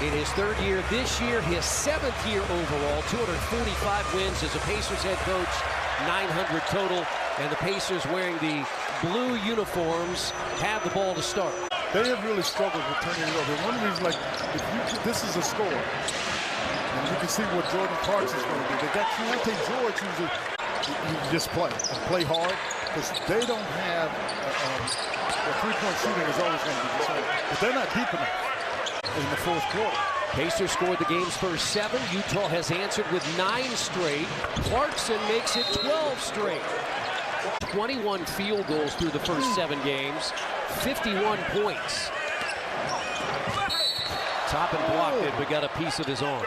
in his third year. This year, his 7th year overall, 245 wins as a Pacers head coach, 900 total. And the Pacers, wearing the blue uniforms, have the ball to start. They have really struggled with turning it over. One reason, like, this is a score. And you can see what Jordan Clarkson is going to do. They got Keontae George, who's you just play and play hard, because they don't have the three-point shooting is always going to be the same. But they're not deep enough in the fourth quarter. Pacers scored the game's first 7. Utah has answered with 9 straight. Clarkson makes it 12 straight. 21 field goals through the first 7 games, 51 points. Toppin blocked it, but got a piece of his arm.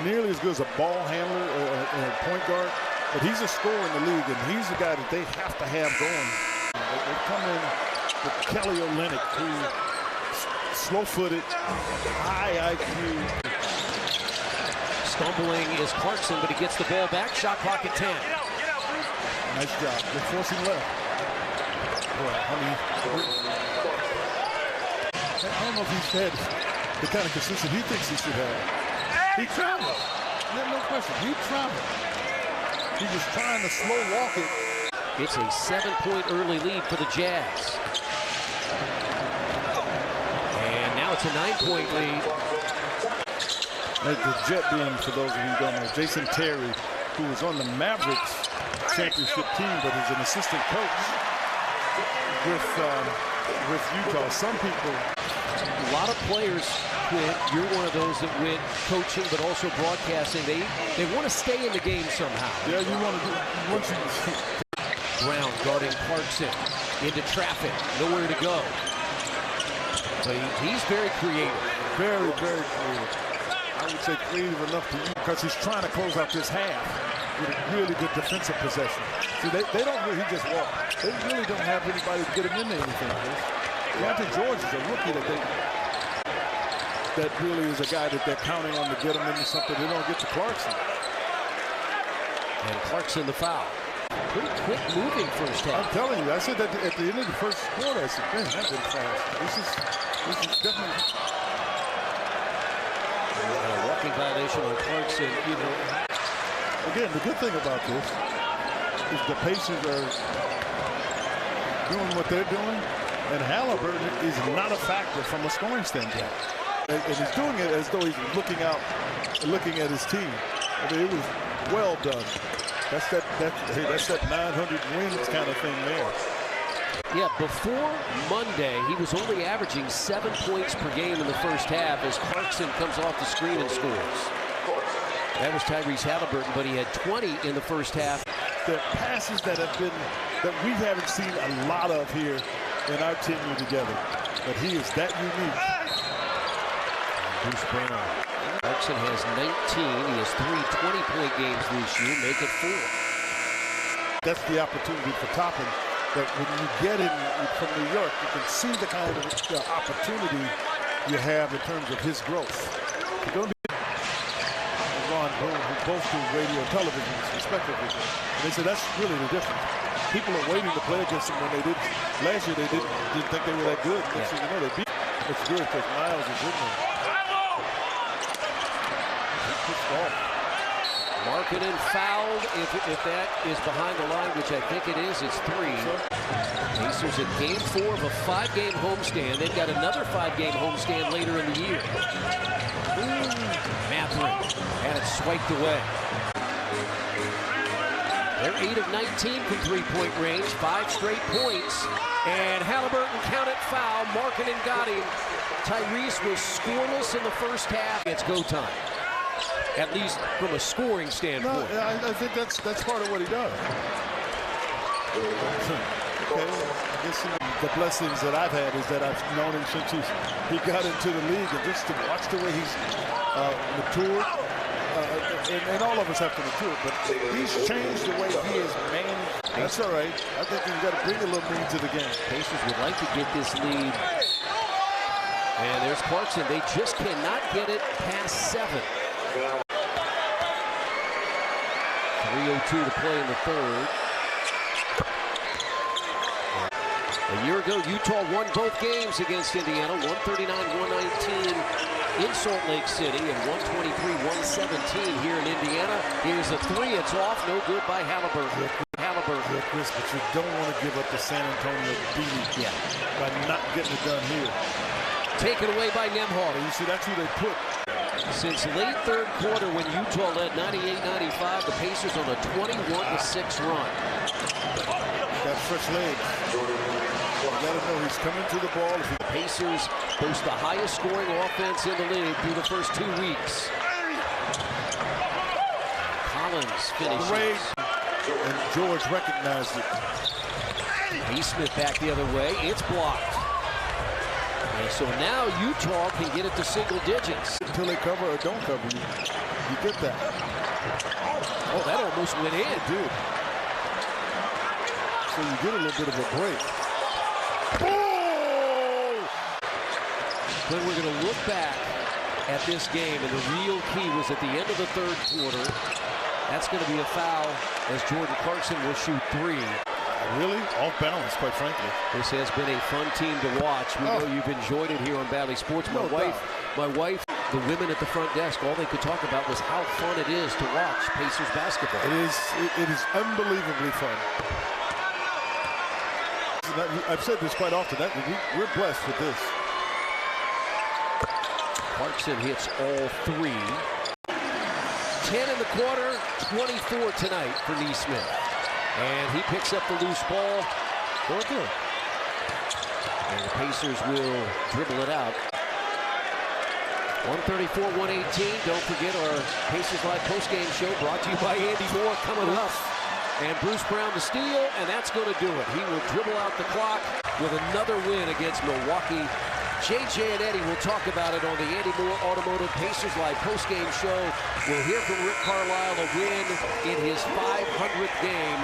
Nearly as good as a ball handler or a point guard, but he's a scorer in the league, and he's the guy that they have to have going. They come in with Kelly Olynyk, who's slow-footed, high IQ. Stumbling is Clarkson, but he gets the ball back. Shot clock at 10. Nice job. They're forcing left. Boy, I mean, I don't know if he's had the kind of consistency he thinks he should have. He traveled. No question. He traveled. He was trying to slow walk it. It's a 7-point early lead for the Jazz. And now it's a 9-point lead. The jet being, for those of you who don't know, Jason Terry, who was on the Mavericks championship team, but is an assistant coach with Utah. Some people, a lot of players quit. You're one of those that went coaching, but also broadcasting. They want to stay in the game somehow. Yeah, you want to do. Once you Brown guarding Clarkson into traffic, nowhere to go. But he's very creative. Very, very creative. I would say creative enough to use, because he's trying to close out this half with a really good defensive possession. See, they don't really just walk. They really don't have anybody to get him into anything. Keontae George is a rookie that really is a guy that they're counting on to get him into something. They don't get to Clarkson. And Clarkson the foul. Pretty quick moving first half. I'm telling you, I said that at the end of the first quarter, I said, man, that went fast. This is definitely a walking violation on Clarkson. Again, the good thing about this is the Pacers are doing what they're doing, and Halliburton is not a factor from a scoring standpoint. And he's doing it as though he's looking at his team. I mean, it was well done. That's that 900 wins kind of thing there. Yeah, before Monday, he was only averaging 7 points per game in the first half as Clarkson comes off the screen and scores. That was Tyrese Halliburton, but he had 20 in the first half. The passes that we haven't seen a lot of here in our tenure together, but he is that unique. Bruce Brown. Clarkson has 19. He has 3 20-point games this year. Make it 4. That's the opportunity for Toppin. That when you get in from New York, you can see the kind of opportunity you have in terms of his growth. You don't need Ron Boone, who both do radio and television, respectively. And they said that's really the difference. People are waiting to play against them when they did. Last year, they didn't think they were that good. Next thing you know, they beat. It's good because Miles is in there. Markkanen fouled. If that is behind the line, which I think it is, it's 3. Pacers at game 4 of a 5-game homestand. They've got another 5-game homestand later in the year. Mathurin had it swiped away. They're 8 of 19 from 3-point range, 5 straight points. And Halliburton counted foul. Markkanen got him. Tyrese was scoreless in the first half. It's go time. At least from a scoring standpoint. No, I think that's part of what he does. Okay, I guess the blessings that I've had is that I've known him since he got into the league, and just to watch the way he's matured, and all of us have to mature, but he's changed the way he is managed. That's all right. I think you've got to bring a little mean to the game. Pacers would like to get this lead. And there's Clarkson. They just cannot get it past 7. 3:02 to play in the third. A year ago, Utah won both games against Indiana, 139-119 in Salt Lake City, and 123-117 here in Indiana. Here's a three. It's off. No good by Halliburton. Yeah, Chris, but you don't want to give up the San Antonio beating by not getting it done here. Taken away by Nembhard. You see, that's who they put. Since late third quarter when Utah led 98-95, the Pacers on a 21-6 run. Got fresh legs. You gotta know he's coming to the ball. The Pacers boast the highest scoring offense in the league through the first 2 weeks. Collins finishes. And George recognized it. Smith back the other way. It's blocked. And so now Utah can get it to single digits. Until they cover or don't cover you. You get that. Oh, that almost went in. It did. So you get a little bit of a break. Oh! But we're going to look back at this game, and the real key was at the end of the third quarter. That's going to be a foul as Jordan Clarkson will shoot 3. Really? Off balance, quite frankly. This has been a fun team to watch. We know you've enjoyed it here on Valley Sports. My wife, the women at the front desk, all they could talk about was how fun it is to watch Pacers basketball. It is unbelievably fun. I've said this quite often. We're blessed with this. Clarkson hits all 3. 10 in the quarter, 24 tonight for Nesmith. And he picks up the loose ball. Going through. And the Pacers will dribble it out. 134-118. Don't forget our Pacers Live postgame show brought to you by Andy Moore coming up. And Bruce Brown to steal, and that's going to do it. He will dribble out the clock with another win against Milwaukee. JJ and Eddie will talk about it on the Andy Moore Automotive Pacers Live postgame show. We'll hear from Rick Carlisle, a win in his 500th game.